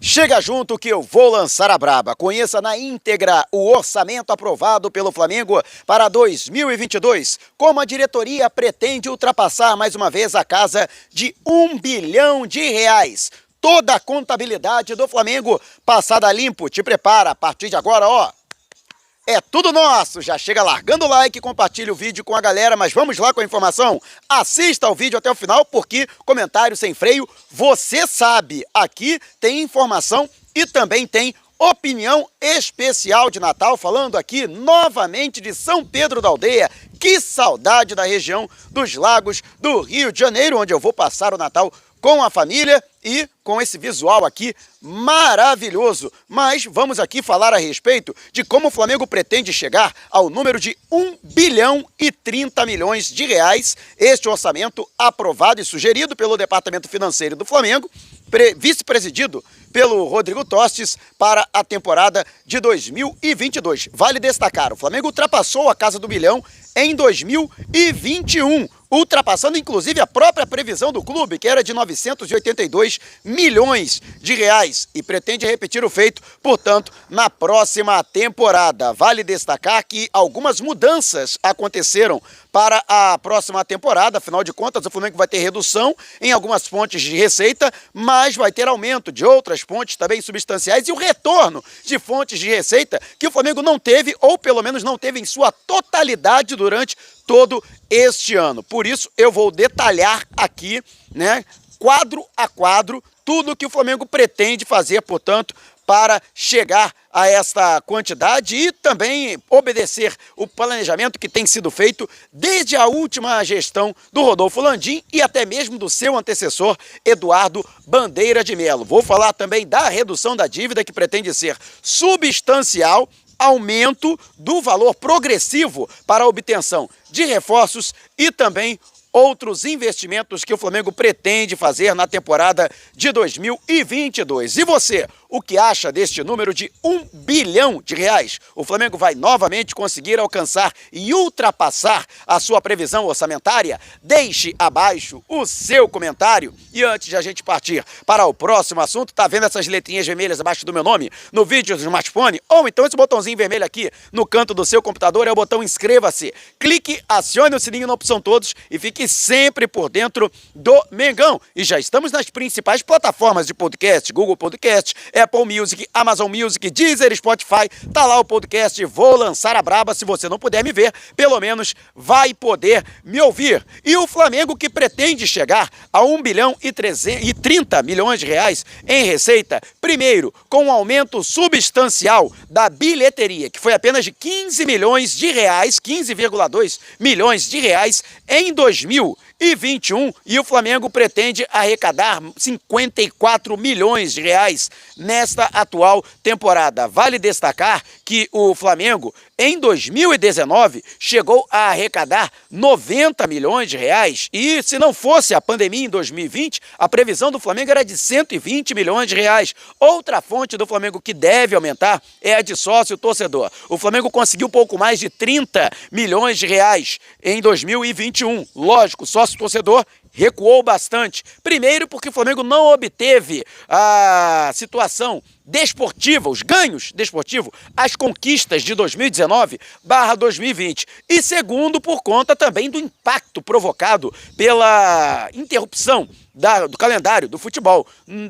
Chega junto que eu vou lançar a braba. Conheça na íntegra o orçamento aprovado pelo Flamengo para 2022. Como a diretoria pretende ultrapassar mais uma vez a casa de R$1 bilhão. Toda a contabilidade do Flamengo passada limpo. Te prepara, a partir de agora, ó. É tudo nosso, já chega largando o like, compartilha o vídeo com a galera, mas vamos lá com a informação? Assista o vídeo até o final, porque comentário sem freio, você sabe, aqui tem informação e também tem opinião especial de Natal, falando aqui novamente de São Pedro da Aldeia. Que saudade da região dos Lagos do Rio de Janeiro, onde eu vou passar o Natal com a família e com esse visual aqui maravilhoso. Mas vamos aqui falar a respeito de como o Flamengo pretende chegar ao número de R$1 bilhão e 30 milhões. Este orçamento aprovado e sugerido pelo Departamento Financeiro do Flamengo, vice-presidido pelo Rodrigo Tostes para a temporada de 2022. Vale destacar, o Flamengo ultrapassou a casa do bilhão em 2021, ultrapassando inclusive a própria previsão do clube, que era de 982 milhões de reais, e pretende repetir o feito, portanto, na próxima temporada. Vale destacar que algumas mudanças aconteceram para a próxima temporada, afinal de contas o Flamengo vai ter redução em algumas fontes de receita, mas vai ter aumento de outras fontes também substanciais e o retorno de fontes de receita que o Flamengo não teve, ou pelo menos não teve em sua totalidade durante todo este ano. Por isso eu vou detalhar aqui, né, quadro a quadro, tudo que o Flamengo pretende fazer, portanto, para chegar a esta quantidade e também obedecer o planejamento que tem sido feito desde a última gestão do Rodolfo Landim e até mesmo do seu antecessor, Eduardo Bandeira de Melo. Vou falar também da redução da dívida, que pretende ser substancial, aumento do valor progressivo para a obtenção de reforços e também outros investimentos que o Flamengo pretende fazer na temporada de 2022. E você, o que acha deste número de R$1 bilhão? O Flamengo vai novamente conseguir alcançar e ultrapassar a sua previsão orçamentária? Deixe abaixo o seu comentário. E antes de a gente partir para o próximo assunto, tá vendo essas letrinhas vermelhas abaixo do meu nome no vídeo do smartphone? Ou então esse botãozinho vermelho aqui no canto do seu computador é o botão inscreva-se. Clique, acione o sininho na opção todos e fique sempre por dentro do Mengão. E já estamos nas principais plataformas de podcast: Google Podcast, Apple Music, Amazon Music, Deezer, Spotify. Tá lá o podcast Vou Lançar a Braba. Se você não puder me ver, pelo menos vai poder me ouvir. E o Flamengo, que pretende chegar a R$1 bilhão e 30 milhões em receita, primeiro com um aumento substancial da bilheteria, que foi apenas de 15 milhões de reais, 15,2 milhões de reais em 2021, e o Flamengo pretende arrecadar 54 milhões de reais nesta atual temporada. Vale destacar que o Flamengo, em 2019, chegou a arrecadar 90 milhões de reais, e se não fosse a pandemia em 2020, a previsão do Flamengo era de 120 milhões de reais. Outra fonte do Flamengo que deve aumentar é a de sócio-torcedor. O Flamengo conseguiu pouco mais de 30 milhões de reais em 2021. Lógico, sócio-torcedor recuou bastante. Primeiro porque o Flamengo não obteve a situação desportiva, os ganhos desportivos, as conquistas de 2019/2020. E segundo, por conta também do impacto provocado pela interrupção do calendário do futebol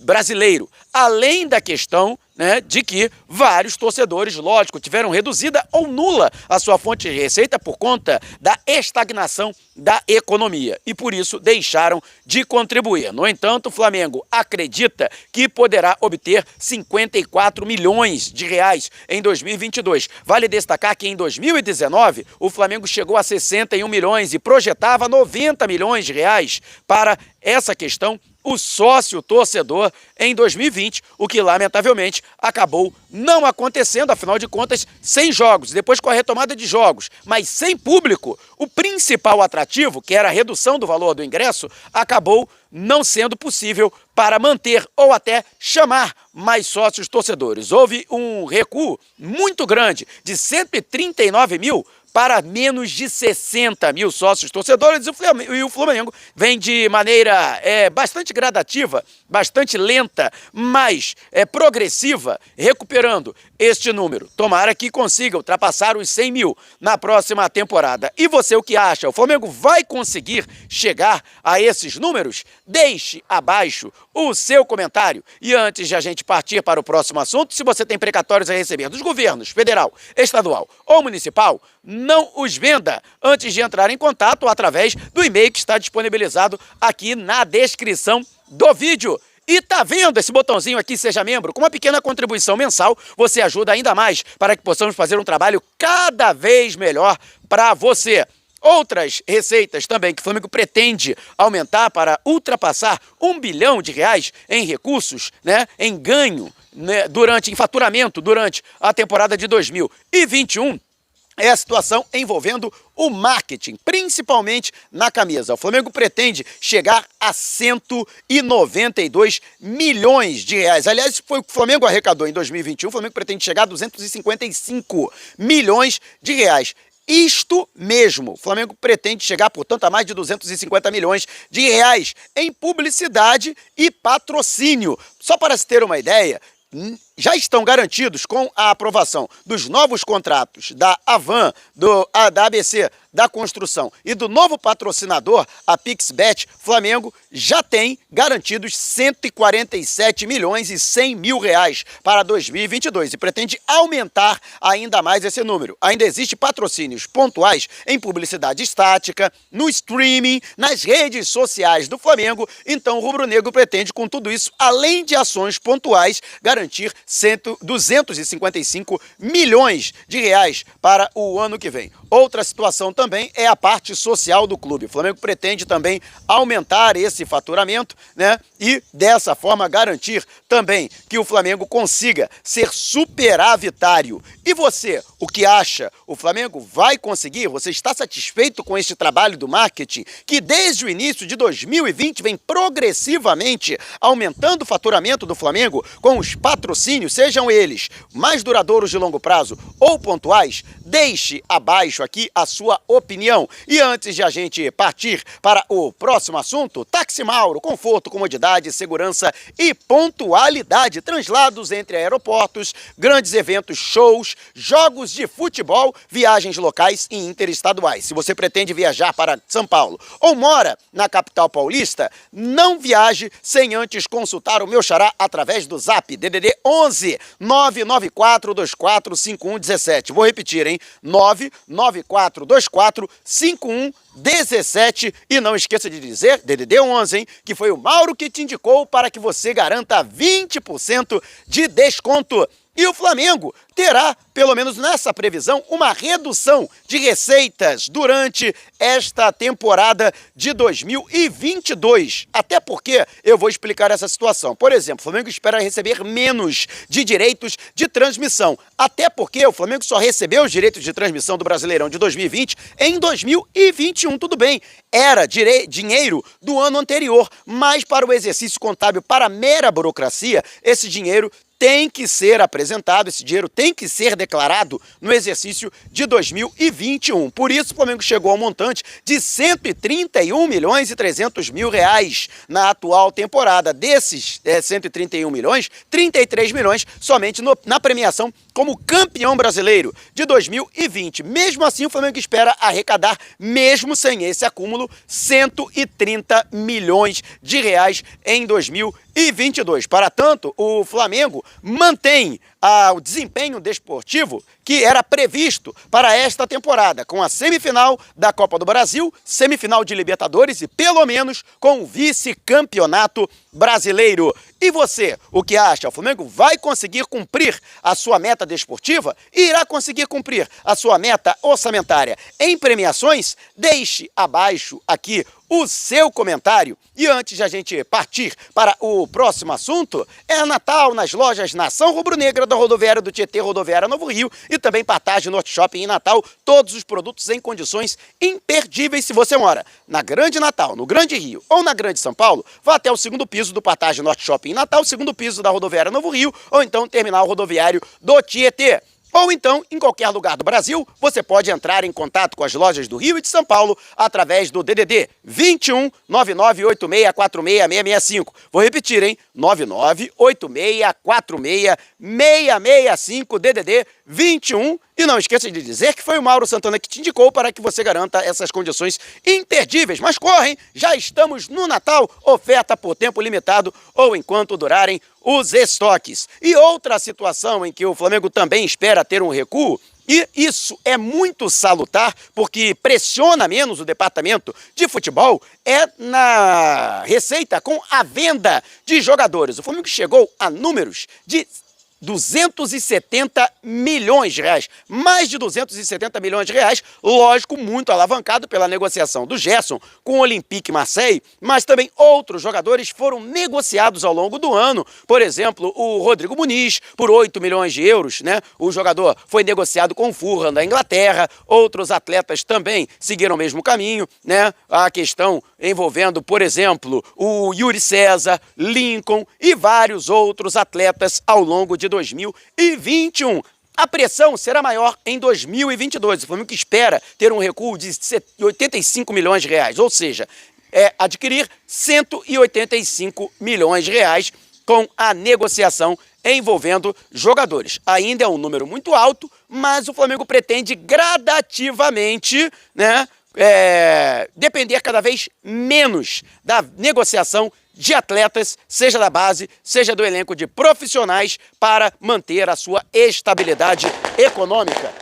brasileiro. Além da questão, né, de que vários torcedores, lógico, tiveram reduzida ou nula a sua fonte de receita por conta da estagnação da economia e por isso deixaram de contribuir. No entanto, o Flamengo acredita que poderá obter 54 milhões de reais em 2022. Vale destacar que em 2019 o Flamengo chegou a 61 milhões e projetava 90 milhões de reais para essa questão, o sócio-torcedor, em 2020, o que lamentavelmente acabou não acontecendo, afinal de contas, sem jogos, depois com a retomada de jogos, mas sem público, o principal atrativo, que era a redução do valor do ingresso, acabou não sendo possível para manter ou até chamar mais sócios torcedores. Houve um recuo muito grande de 139 mil para menos de 60 mil sócios torcedores, e o Flamengo vem de maneira bastante gradativa, bastante lenta, mas progressiva, recuperando este número. Tomara que consiga ultrapassar os 100 mil na próxima temporada. E você, o que acha? O Flamengo vai conseguir chegar a esses números? Deixe abaixo o seu comentário. E antes de a gente partir para o próximo assunto, se você tem precatórios a receber dos governos federal, estadual ou municipal, não os venda antes de entrar em contato através do e-mail que está disponibilizado aqui na descrição do vídeo. E tá vendo esse botãozinho aqui, seja membro? Com uma pequena contribuição mensal, você ajuda ainda mais para que possamos fazer um trabalho cada vez melhor para você. Outras receitas também que o Flamengo pretende aumentar para ultrapassar R$1 bilhão em recursos, né, em ganho, né, em faturamento durante a temporada de 2021, é a situação envolvendo o marketing, principalmente na camisa. O Flamengo pretende chegar a 192 milhões de reais. Aliás, foi o que o Flamengo arrecadou em 2021. O Flamengo pretende chegar a 255 milhões de reais. Isto mesmo, o Flamengo pretende chegar, portanto, a mais de 250 milhões de reais em publicidade e patrocínio. Só para se ter uma ideia, já estão garantidos com a aprovação dos novos contratos da Avan, da ABC, da Construção e do novo patrocinador, a Pixbet, Flamengo já tem garantidos 147 milhões e 100 mil reais para 2022 e pretende aumentar ainda mais esse número. Ainda existe patrocínios pontuais em publicidade estática, no streaming, nas redes sociais do Flamengo, então o rubro-negro pretende com tudo isso, além de ações pontuais, garantir 255 milhões de reais para o ano que vem. Outra situação também é a parte social do clube. O Flamengo pretende também aumentar esse faturamento, né? E dessa forma garantir também que o Flamengo consiga ser superavitário. E você, o que acha? O Flamengo vai conseguir? Você está satisfeito com este trabalho do marketing que desde o início de 2020 vem progressivamente aumentando o faturamento do Flamengo com os patrocínios, sejam eles mais duradouros de longo prazo ou pontuais? Deixe abaixo aqui a sua opinião. E antes de a gente partir para o próximo assunto, Táxi Mauro, conforto, comodidade, segurança e pontualidade, translados entre aeroportos, grandes eventos, shows, jogos de futebol, viagens locais e interestaduais. Se você pretende viajar para São Paulo ou mora na capital paulista, não viaje sem antes consultar o meu xará através do Zap DDD 11 994245117. Vou repetir, hein? 994245117 e não esqueça de dizer, DDD 11, hein, que foi o Mauro que te indicou para que você garanta 20% de desconto. E o Flamengo terá, pelo menos nessa previsão, uma redução de receitas durante esta temporada de 2022. Até porque eu vou explicar essa situação. Por exemplo, o Flamengo espera receber menos de direitos de transmissão. Até porque o Flamengo só recebeu os direitos de transmissão do Brasileirão de 2020 em 2021. Tudo bem, era dinheiro do ano anterior, mas para o exercício contábil, para a mera burocracia, esse dinheiro tem que ser apresentado, esse dinheiro tem que ser declarado no exercício de 2021. Por isso, o Flamengo chegou ao montante de 131 milhões e 300 mil reais na atual temporada. Desses 131 milhões, 33 milhões somente na premiação como campeão brasileiro de 2020. Mesmo assim, o Flamengo espera arrecadar, mesmo sem esse acúmulo, 130 milhões de reais em 2022. Para tanto, o Flamengo mantém o desempenho desportivo que era previsto para esta temporada, com a semifinal da Copa do Brasil, semifinal de Libertadores e pelo menos com o vice-campeonato brasileiro. E você, o que acha? O Flamengo vai conseguir cumprir a sua meta desportiva? E irá conseguir cumprir a sua meta orçamentária em premiações? Deixe abaixo aqui o seu comentário. E antes de a gente partir para o próximo assunto, é Natal nas lojas Nação Rubro-Negra da Rodoviária do Tietê, Rodoviária Novo Rio e também Partage Norte Shopping em Natal. Todos os produtos em condições imperdíveis. Se você mora na Grande Natal, no Grande Rio ou na Grande São Paulo, vá até o segundo piso do Partage Norte Shopping em Natal, segundo piso da Rodoviária Novo Rio ou então terminal rodoviário do Tietê. Ou então, em qualquer lugar do Brasil, você pode entrar em contato com as lojas do Rio e de São Paulo através do DDD 21 998646665. Vou repetir, hein? 998646665, DDD 21. E não esqueça de dizer que foi o Mauro Santana que te indicou para que você garanta essas condições imperdíveis. Mas correm, já estamos no Natal, oferta por tempo limitado ou enquanto durarem os estoques. E outra situação em que o Flamengo também espera ter um recuo, e isso é muito salutar, porque pressiona menos o departamento de futebol, é na receita com a venda de jogadores. O Flamengo chegou a números de 270 milhões de reais, mais de 270 milhões de reais, lógico, muito alavancado pela negociação do Gerson com o Olympique Marseille, mas também outros jogadores foram negociados ao longo do ano, por exemplo, o Rodrigo Muniz, por 8 milhões de euros, né? O jogador foi negociado com o Fulham da Inglaterra, outros atletas também seguiram o mesmo caminho, né? A questão envolvendo, por exemplo, o Yuri César, Lincoln e vários outros atletas ao longo de 2021. A pressão será maior em 2022. O Flamengo espera ter um recuo de 85 milhões de reais, ou seja, adquirir 185 milhões de reais com a negociação envolvendo jogadores. Ainda é um número muito alto, mas o Flamengo pretende gradativamente, né, depender cada vez menos da negociação de atletas, seja da base, seja do elenco de profissionais, para manter a sua estabilidade econômica.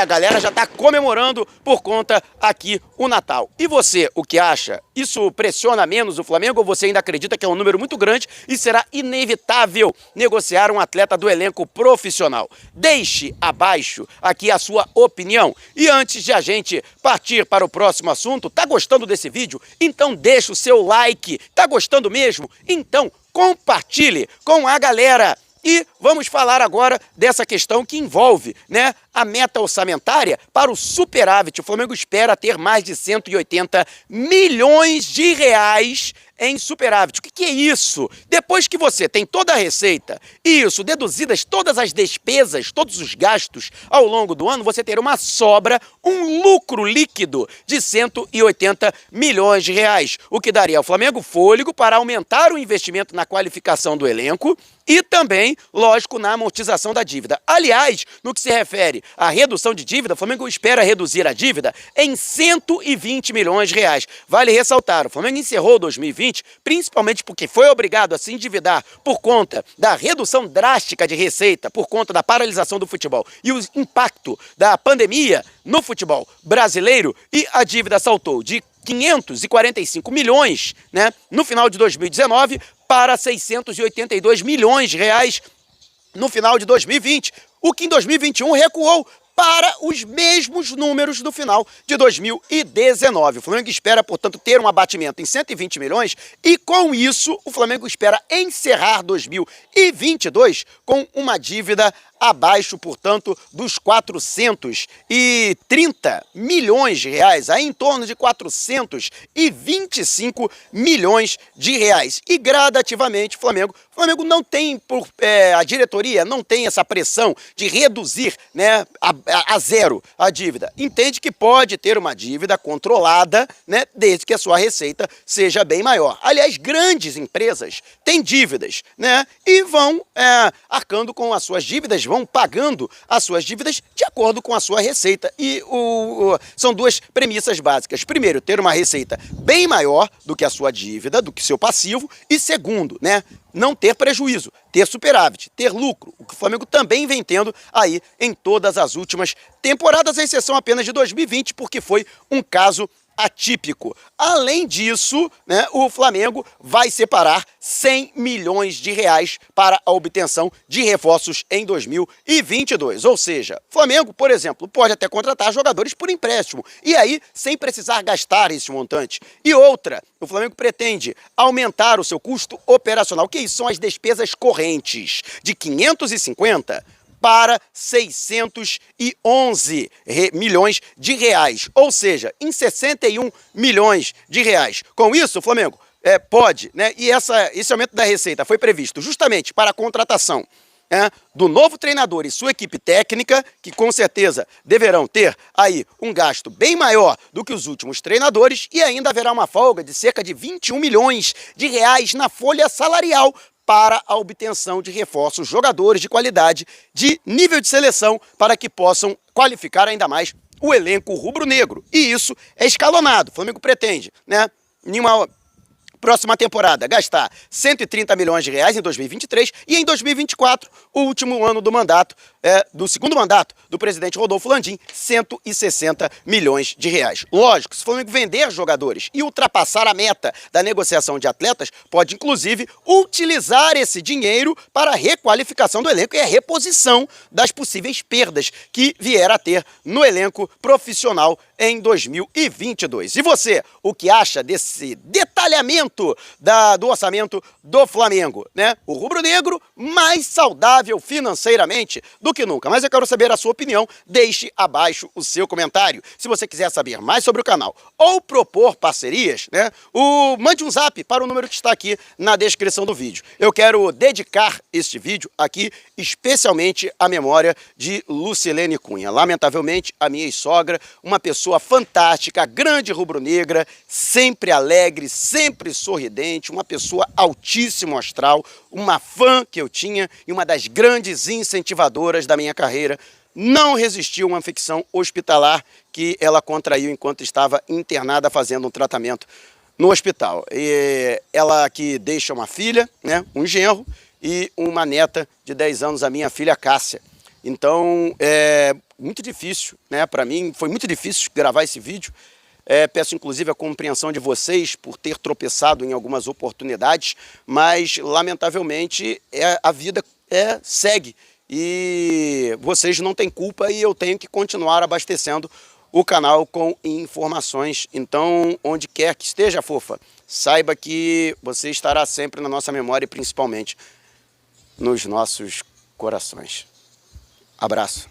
A galera já está comemorando por conta aqui o Natal. E você, o que acha? Isso pressiona menos o Flamengo ou você ainda acredita que é um número muito grande e será inevitável negociar um atleta do elenco profissional? Deixe abaixo aqui a sua opinião. E antes de a gente partir para o próximo assunto, tá gostando desse vídeo? Então deixa o seu like. Tá gostando mesmo? Então compartilhe com a galera. E vamos falar agora dessa questão que envolve, né, a meta orçamentária para o superávit. O Flamengo espera ter mais de 180 milhões de reais em superávit. O que é isso? Depois que você tem toda a receita e isso, deduzidas todas as despesas, todos os gastos ao longo do ano, você terá uma sobra, um lucro líquido de 180 milhões de reais, o que daria ao Flamengo fôlego para aumentar o investimento na qualificação do elenco e também, lógico, na amortização da dívida. Aliás, no que se refere à redução de dívida, o Flamengo espera reduzir a dívida em 120 milhões de reais. Vale ressaltar, o Flamengo encerrou 2020 principalmente porque foi obrigado a se endividar por conta da redução drástica de receita, por conta da paralisação do futebol e o impacto da pandemia no futebol brasileiro, e a dívida saltou de 545 milhões, né, no final de 2019 para 682 milhões de reais no final de 2020, o que em 2021 recuou para os mesmos números do final de 2019. O Flamengo espera, portanto, ter um abatimento em 120 milhões e, com isso, o Flamengo espera encerrar 2022 com uma dívida abaixo, portanto, dos 430 milhões de reais, aí em torno de 425 milhões de reais. E gradativamente o Flamengo não tem, a diretoria não tem essa pressão de reduzir, né, a zero a dívida. Entende que pode ter uma dívida controlada, né, desde que a sua receita seja bem maior. Aliás, grandes empresas têm dívidas, né, e vão arcando com as suas dívidas, vão pagando as suas dívidas de acordo com a sua receita. E são duas premissas básicas. Primeiro, ter uma receita bem maior do que a sua dívida, do que seu passivo. E segundo, né, não ter prejuízo, ter superávit, ter lucro, o que o Flamengo também vem tendo aí em todas as últimas temporadas, à exceção apenas de 2020, porque foi um caso atípico. Além disso, né, o Flamengo vai separar 100 milhões de reais para a obtenção de reforços em 2022. Ou seja, o Flamengo, por exemplo, pode até contratar jogadores por empréstimo e aí sem precisar gastar esse montante. E outra, o Flamengo pretende aumentar o seu custo operacional, que são as despesas correntes, de 550 para 611 milhões de reais, ou seja, em 61 milhões de reais. Com isso, o Flamengo pode, né? E esse aumento da receita foi previsto justamente para a contratação do novo treinador e sua equipe técnica, que com certeza deverão ter aí um gasto bem maior do que os últimos treinadores, e ainda haverá uma folga de cerca de 21 milhões de reais na folha salarial para a obtenção de reforços, jogadores de qualidade, de nível de seleção, para que possam qualificar ainda mais o elenco rubro-negro. E isso é escalonado. O Flamengo pretende, em uma próxima temporada, gastar 130 milhões de reais em 2023 e em 2024, o último ano do mandato, do segundo mandato do presidente Rodolfo Landim, 160 milhões de reais. Lógico, se o Flamengo vender jogadores e ultrapassar a meta da negociação de atletas, pode inclusive utilizar esse dinheiro para a requalificação do elenco e a reposição das possíveis perdas que vier a ter no elenco profissional em 2022. E você, o que acha desse detalhamento do orçamento do Flamengo, O rubro-negro mais saudável financeiramente do que nunca. Mas eu quero saber a sua opinião, deixe abaixo o seu comentário. Se você quiser saber mais sobre o canal ou propor parcerias, mande um zap para o número que está aqui na descrição do vídeo. Eu quero dedicar este vídeo aqui especialmente à memória de Lucilene Cunha. Lamentavelmente, a minha sogra, uma pessoa fantástica, grande rubro-negra, sempre alegre, sempre sorridente, uma pessoa altíssimo astral, uma fã que eu tinha e uma das grandes incentivadoras da minha carreira, não resistiu a uma infecção hospitalar que ela contraiu enquanto estava internada fazendo um tratamento no hospital. E ela que deixa uma filha, um genro e uma neta de 10 anos, a minha filha Cássia. Então, é muito difícil, para mim, foi muito difícil gravar esse vídeo. Peço inclusive a compreensão de vocês por ter tropeçado em algumas oportunidades, mas lamentavelmente a vida segue e vocês não têm culpa e eu tenho que continuar abastecendo o canal com informações. Então, onde quer que esteja, fofa, saiba que você estará sempre na nossa memória e principalmente nos nossos corações. Abraço.